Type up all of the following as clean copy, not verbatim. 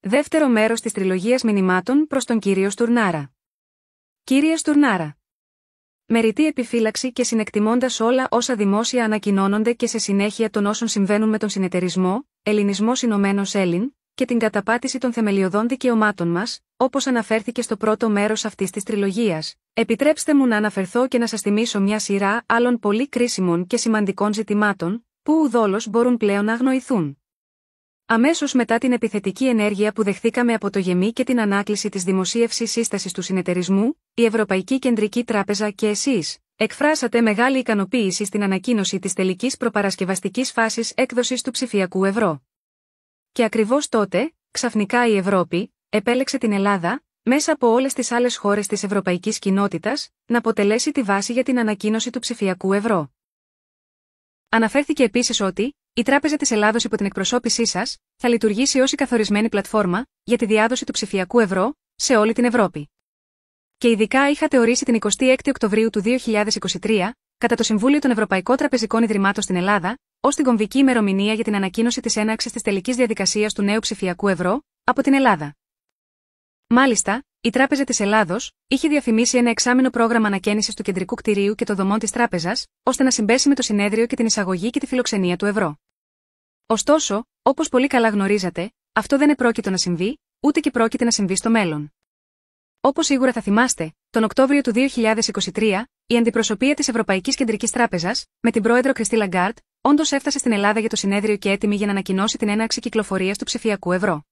Δεύτερο μέρος της τριλογίας μηνυμάτων προς τον κύριο Στουρνάρα. Κύριε Στουρνάρα. Με ρητή επιφύλαξη και συνεκτιμώντας όλα όσα δημόσια ανακοινώνονται και σε συνέχεια των όσων συμβαίνουν με τον συνεταιρισμό, Ελληνισμός Ηνωμένος Έλλην, και την καταπάτηση των θεμελιωδών δικαιωμάτων μας, όπως αναφέρθηκε στο πρώτο μέρος αυτής της τριλογίας, επιτρέψτε μου να αναφερθώ και να σας θυμίσω μια σειρά άλλων πολύ κρίσιμων και σημαντικών ζητημάτων, που ουδόλως μπορούν πλέον να αγνοηθούν. Αμέσως μετά την επιθετική ενέργεια που δεχθήκαμε από το ΓΕΜΗ και την ανάκληση της δημοσίευσης σύστασης του συνεταιρισμού, η Ευρωπαϊκή Κεντρική Τράπεζα και εσείς εκφράσατε μεγάλη ικανοποίηση στην ανακοίνωση της τελικής προπαρασκευαστικής φάσης έκδοσης του ψηφιακού ευρώ. Και ακριβώς τότε, ξαφνικά η Ευρώπη επέλεξε την Ελλάδα, μέσα από όλες τις άλλες χώρες της ευρωπαϊκής κοινότητας, να αποτελέσει τη βάση για την ανακοίνωση του ψηφιακού ευρώ. Αναφέρθηκε επίσης ότι η Τράπεζα της Ελλάδος υπό την εκπροσώπησή σας θα λειτουργήσει ως η καθορισμένη πλατφόρμα για τη διάδοση του ψηφιακού ευρώ σε όλη την Ευρώπη. Και ειδικά είχατε ορίσει την 26η Οκτωβρίου του 2023, κατά το Συμβούλιο των Ευρωπαϊκών Τραπεζικών Ιδρυμάτων στην Ελλάδα, ως την κομβική ημερομηνία για την ανακοίνωση της έναρξης της τελικής διαδικασίας του νέου ψηφιακού ευρώ από την Ελλάδα. Μάλιστα, η Τράπεζα της Ελλάδος είχε διαφημίσει ένα εξάμηνο πρόγραμμα ανακαίνησης του κεντρικού κτηρίου και των δομών της τράπεζας, ώστε να συμπέσει με το συνέδριο και την εισαγωγή και τη φιλοξενία του ευρώ. Ωστόσο, όπως πολύ καλά γνωρίζατε, αυτό δεν επρόκειτο να συμβεί, ούτε και πρόκειται να συμβεί στο μέλλον. Όπως σίγουρα θα θυμάστε, τον Οκτώβριο του 2023, η αντιπροσωπεία της Ευρωπαϊκής Κεντρικής Τράπεζας, με την πρόεδρο Κριστίν Λαγκάρντ, όντως έφτασε στην Ελλάδα για το συνέδριο και έτοιμη για να ανακοινώσει την έναρξη κυκλοφορίας του ψηφιακού ευρώ.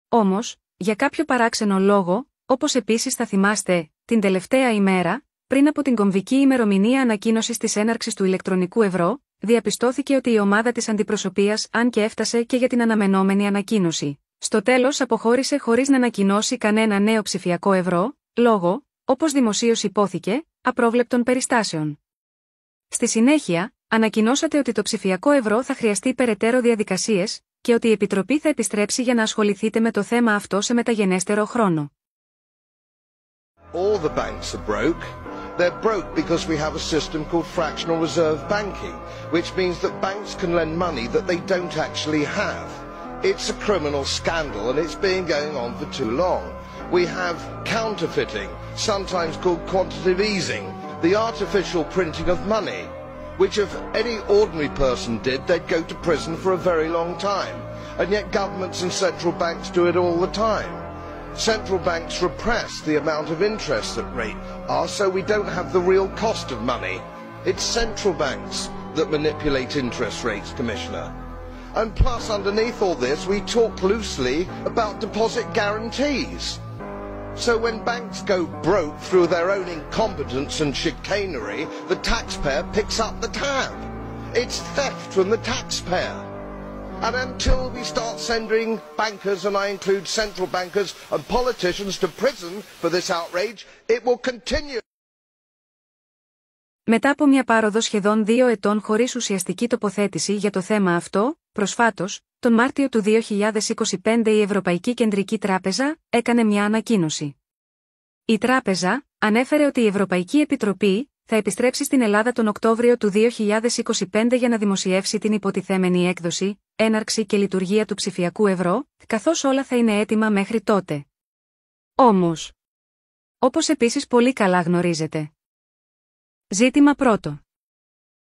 Όμως, για κάποιο παράξενο λόγο, όπως επίσης θα θυμάστε, την τελευταία ημέρα, πριν από την κομβική ημερομηνία ανακοίνωσης της έναρξης του ηλεκτρονικού ευρώ, διαπιστώθηκε ότι η ομάδα της αντιπροσωπείας, αν και έφτασε και για την αναμενόμενη ανακοίνωση, στο τέλος αποχώρησε χωρίς να ανακοινώσει κανένα νέο ψηφιακό ευρώ, λόγω, όπως δημοσίως υπόθηκε, απρόβλεπτων περιστάσεων. Στη συνέχεια, ανακοινώσατε ότι το ψηφιακό ευρώ θα χρειαστεί περαιτέρω διαδικασίες και ότι η Επιτροπή θα επιστρέψει για να ασχοληθείτε με το θέμα αυτό σε μεταγενέστερο χρόνο. All the banks are broke. They're broke because we have a system called fractional reserve banking, which means that banks can lend money that they don't actually have. It's a criminal scandal and it's been going on for too long. We have counterfeiting, sometimes called quantitative easing, the artificial printing of money, which if any ordinary person did, they'd go to prison for a very long time. And yet governments and central banks do it all the time. Central banks repress the amount of interest that rates are, so we don't have the real cost of money. It's central banks that manipulate interest rates, Commissioner. And plus, underneath all this, we talk loosely about deposit guarantees. So when banks go broke through their own incompetence and chicanery, the taxpayer picks up the tab. It's theft from the taxpayer. And until we start sending bankers, and I include central bankers and politicians, to prison for this outrage, it will continue. Μετά από μια πάροδο σχεδόν 2 ετών χωρίς ουσιαστική τοποθέτηση για το θέμα αυτό, προσφάτως, τον Μάρτιο του 2025 η Ευρωπαϊκή Κεντρική Τράπεζα έκανε μια ανακοίνωση. Η τράπεζα ανέφερε ότι η Ευρωπαϊκή Επιτροπή θα επιστρέψει στην Ελλάδα τον Οκτώβριο του 2025 για να δημοσιεύσει την υποτιθέμενη έκδοση, έναρξη και λειτουργία του ψηφιακού ευρώ, καθώς όλα θα είναι έτοιμα μέχρι τότε. Όμως, όπως επίσης πολύ καλά γνωρίζετε. Ζήτημα πρώτο.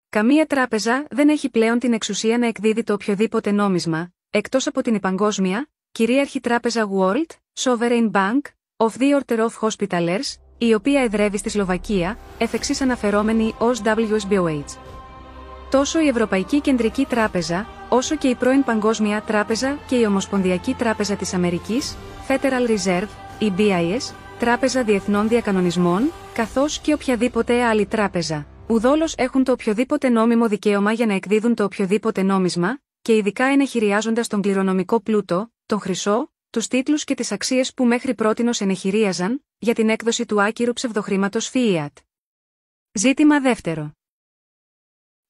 Καμία τράπεζα δεν έχει πλέον την εξουσία να εκδίδει το οποιοδήποτε νόμισμα, εκτός από την παγκόσμια, κυρίαρχη τράπεζα World Sovereign Bank of the Order of Hospitallers, η οποία εδρεύει στη Σλοβακία, εφ' εξής αναφερόμενη ως WSBOH. Τόσο η Ευρωπαϊκή Κεντρική Τράπεζα, όσο και η πρώην Παγκόσμια Τράπεζα και η Ομοσπονδιακή Τράπεζα της Αμερικής, Federal Reserve, η BIS, Τράπεζα Διεθνών Διακανονισμών, καθώς και οποιαδήποτε άλλη τράπεζα, ουδόλως έχουν το οποιοδήποτε νόμιμο δικαίωμα για να εκδίδουν το οποιοδήποτε νόμισμα, και ειδικά ενεχειριάζοντας τον κληρονομικό πλούτο, τον χρυσό, τους τίτλους και τις αξίες που μέχρι πρότινος ενεχειρίαζαν, για την έκδοση του άκυρου ψευδοχρήματος Fiat. Ζήτημα δεύτερο.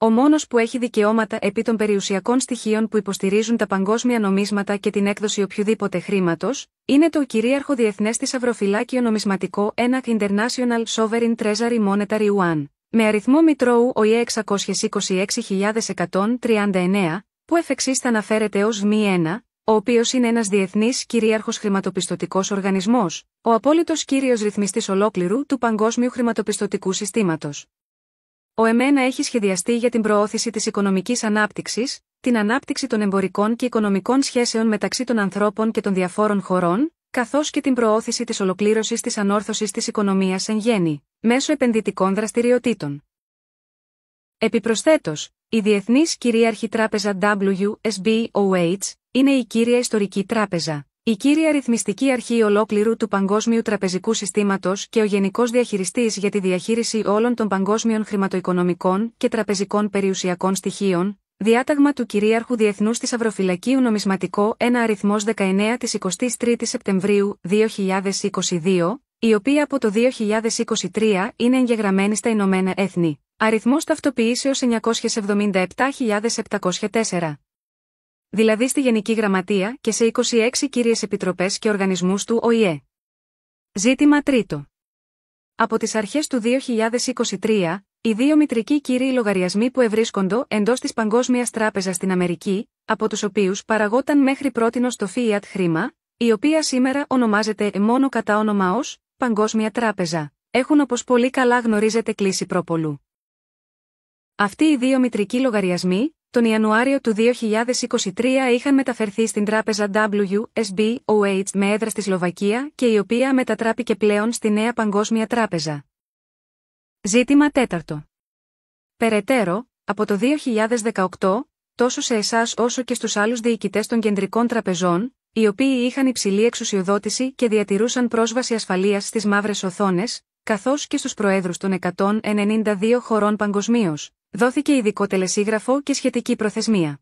Ο μόνος που έχει δικαιώματα επί των περιουσιακών στοιχείων που υποστηρίζουν τα παγκόσμια νομίσματα και την έκδοση οποιοδήποτε χρήματος, είναι το κυρίαρχο διεθνές θησαυροφυλάκιο νομισματικό ENAC International Sovereign Treasury Monetary One, με αριθμό μητρώου ΟΗΕ 626.139, που εφ' εξής θα αναφέρεται ως ΒΜΗ1, ο οποίος είναι ένας διεθνής κυρίαρχος χρηματοπιστωτικός οργανισμός, ο απόλυτος κύριος ρυθμιστής ολόκληρου του παγκόσμιου χρηματοπιστωτικού συστήματος. Ο ΕΜΕΝΑ έχει σχεδιαστεί για την προώθηση της οικονομικής ανάπτυξης, την ανάπτυξη των εμπορικών και οικονομικών σχέσεων μεταξύ των ανθρώπων και των διαφόρων χωρών, καθώς και την προώθηση της ολοκλήρωσης της ανόρθωσης της οικονομίας εν γέννη, μέσω επενδυτικών δραστηριοτήτων. Επιπροσθέτως, η Διεθνής Κυρίαρχη Τράπεζα WSBOH είναι η κύρια ιστορική τράπεζα, η κύρια ρυθμιστική αρχή ολόκληρου του παγκόσμιου τραπεζικού συστήματος και ο γενικός διαχειριστής για τη διαχείριση όλων των παγκόσμιων χρηματοοικονομικών και τραπεζικών περιουσιακών στοιχείων, διάταγμα του κυρίαρχου Διεθνούς Θησαυροφυλακίου Νομισματικό 1 αριθμός 19 της 23 Σεπτεμβρίου 2022, η οποία από το 2023 είναι εγγεγραμμένη στα Ηνωμένα Έθνη, αριθμός ταυτοποιήσεως 977.704. Δηλαδή στη Γενική Γραμματεία και σε 26 κύριες επιτροπές και οργανισμούς του ΟΗΕ. Ζήτημα τρίτο. Από τις αρχές του 2023, οι δύο μητρικοί κύριοι λογαριασμοί που ευρίσκοντο εντός της Παγκόσμιας Τράπεζας στην Αμερική, από τους οποίους παραγόταν μέχρι πρότινος το fiat χρήμα, η οποία σήμερα ονομάζεται μόνο κατά όνομα ως Παγκόσμια Τράπεζα, έχουν όπως πολύ καλά γνωρίζετε κλείσει πρόπολου. Αυτοί οι δύο μητρικοί λογαριασμοί, τον Ιανουάριο του 2023 είχαν μεταφερθεί στην τράπεζα WSBOH με έδρα στη Σλοβακία και η οποία μετατράπηκε πλέον στη Νέα Παγκόσμια Τράπεζα. Ζήτημα τέταρτο. Περαιτέρω, από το 2018, τόσο σε εσάς όσο και στους άλλους διοικητές των κεντρικών τραπεζών, οι οποίοι είχαν υψηλή εξουσιοδότηση και διατηρούσαν πρόσβαση ασφαλείας στις μαύρες οθόνες, καθώς και στους προέδρους των 192 χωρών παγκοσμίως, δόθηκε ειδικό τελεσίγραφο και σχετική προθεσμία.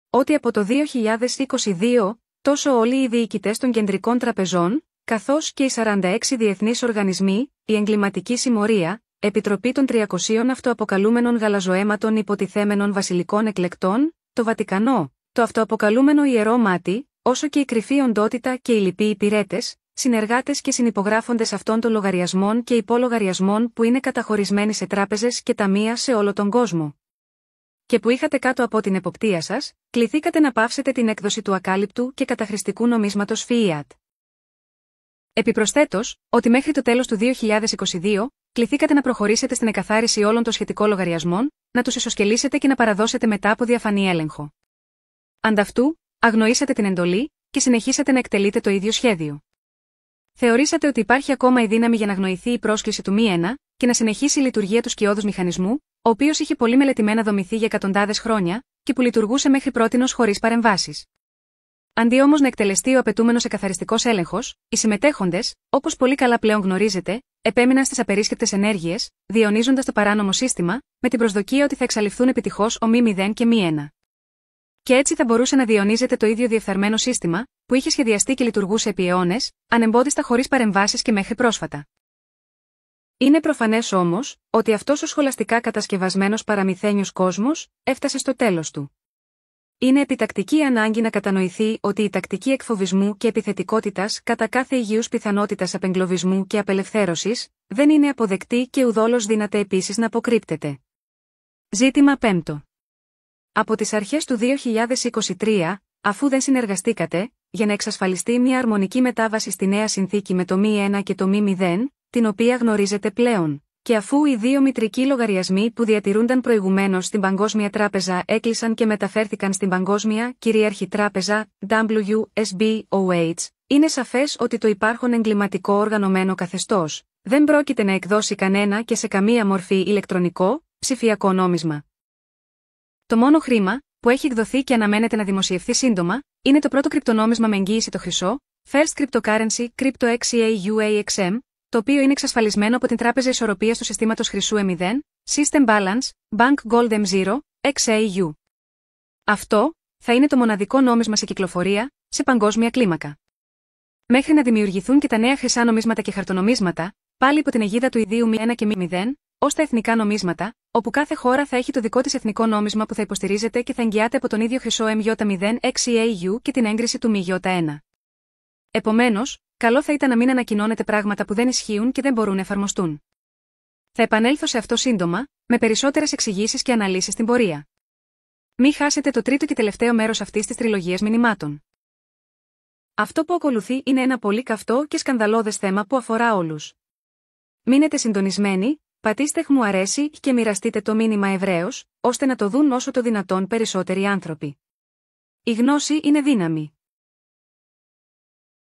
Ότι από το 2022, τόσο όλοι οι διοικητές των κεντρικών τραπεζών, καθώς και οι 46 διεθνείς οργανισμοί, η Εγκληματική Συμμορία, Επιτροπή των 300 αυτοαποκαλούμενων γαλαζοαίματων υποτιθέμενων βασιλικών εκλεκτών, το Βατικανό, το αυτοαποκαλούμενο Ιερό Μάτι, όσο και η κρυφή οντότητα και οι λοιποί υπηρέτες, συνεργάτες και συνυπογράφοντες αυτών των λογαριασμών και υπολογαριασμών που είναι καταχωρισμένοι σε τράπεζες και ταμεία σε όλο τον κόσμο. Και που είχατε κάτω από την εποπτεία σας, κληθήκατε να πάυσετε την έκδοση του ακάλυπτου και καταχρηστικού νομίσματος fiat. Επιπροσθέτως, ότι μέχρι το τέλος του 2022, κληθήκατε να προχωρήσετε στην εκαθάριση όλων των σχετικών λογαριασμών, να τους ισοσκελίσετε και να παραδώσετε μετά από διαφανή έλεγχο. Ανταυτού, αγνοήσατε την εντολή και συνεχίσατε να εκτελείτε το ίδιο σχέδιο. Θεωρήσατε ότι υπάρχει ακόμα η δύναμη για να αγνοηθεί η πρόσκληση του ΜΗ1 και να συνεχίσει η λειτουργία του σκιώδους μηχανισμού, ο οποίος είχε πολύ μελετημένα δομηθεί για εκατοντάδες χρόνια και που λειτουργούσε μέχρι πρότινος χωρίς παρεμβάσεις. Αντί όμως να εκτελεστεί ο απαιτούμενος εκαθαριστικός έλεγχος, οι συμμετέχοντες, όπως πολύ καλά πλέον γνωρίζετε, επέμειναν στις απερίσκεπτες ενέργειες, διαιωνίζοντας το παράνομο σύστημα, με την προσδοκία ότι θα εξαλειφθούν επιτυχώς ο ΜΗ0 και ΜΗ1. Και έτσι θα μπορούσε να διαιωνίζεται το ίδιο διεφθαρμένο σύστημα, που είχε σχεδιαστεί και λειτουργούσε επί αιώνες, ανεμπόδιστα χωρίς παρεμβάσεις και μέχρι πρόσφατα. Είναι προφανές όμως, ότι αυτός ο σχολαστικά κατασκευασμένος παραμυθένιος κόσμος, έφτασε στο τέλος του. Είναι επιτακτική ανάγκη να κατανοηθεί ότι η τακτική εκφοβισμού και επιθετικότητας κατά κάθε υγιούς πιθανότητας απεγκλωβισμού και απελευθέρωσης, δεν είναι αποδεκτή και ουδόλως δύναται επίσης να αποκρύπτεται. Ζήτημα 5. Από τις αρχές του 2023, αφού δεν συνεργαστήκατε, για να εξασφαλιστεί μια αρμονική μετάβαση στη νέα συνθήκη με το ΜΗ1 και το ΜΗ0, την οποία γνωρίζετε πλέον, και αφού οι δύο μητρικοί λογαριασμοί που διατηρούνταν προηγουμένως στην Παγκόσμια Τράπεζα έκλεισαν και μεταφέρθηκαν στην Παγκόσμια Κυρίαρχη Τράπεζα, WSBOH, είναι σαφές ότι το υπάρχον εγκληματικό οργανωμένο καθεστώς δεν πρόκειται να εκδώσει κανένα και σε καμία μορφή ηλεκτρονικό, ψηφιακό νόμισμα. Το μόνο χρήμα, που έχει εκδοθεί και αναμένεται να δημοσιευθεί σύντομα, είναι το πρώτο κρυπτονόμισμα με εγγύηση το χρυσό, First Cryptocurrency Crypto XEAUAXM, το οποίο είναι εξασφαλισμένο από την Τράπεζα Ισορροπίας του Συστήματος Χρυσού M0, System Balance, Bank Gold M0, XAU. Αυτό θα είναι το μοναδικό νόμισμα σε κυκλοφορία, σε παγκόσμια κλίμακα. Μέχρι να δημιουργηθούν και τα νέα χρυσά νομίσματα και χαρτονομίσματα, πάλι υπό την αιγίδα του ιδίου ΜΗ1 και ΜΗ0, ως τα εθνικά νομίσματα, όπου κάθε χώρα θα έχει το δικό της εθνικό νόμισμα που θα υποστηρίζεται και θα εγγυάται από τον ίδιο χρυσό MJ0 XEAU και την έγκριση του MJ1. Επομένως, καλό θα ήταν να μην ανακοινώνετε πράγματα που δεν ισχύουν και δεν μπορούν να εφαρμοστούν. Θα επανέλθω σε αυτό σύντομα, με περισσότερες εξηγήσεις και αναλύσεις στην πορεία. Μην χάσετε το τρίτο και τελευταίο μέρος αυτής της τριλογίας μηνυμάτων. Αυτό που ακολουθεί είναι ένα πολύ καυτό και σκανδαλώδες θέμα που αφορά όλους. Μείνετε συντονισμένοι, πατήστε μου αρέσει και μοιραστείτε το μήνυμα ευρέως, ώστε να το δουν όσο το δυνατόν περισσότεροι άνθρωποι. Η γνώση είναι δύναμη.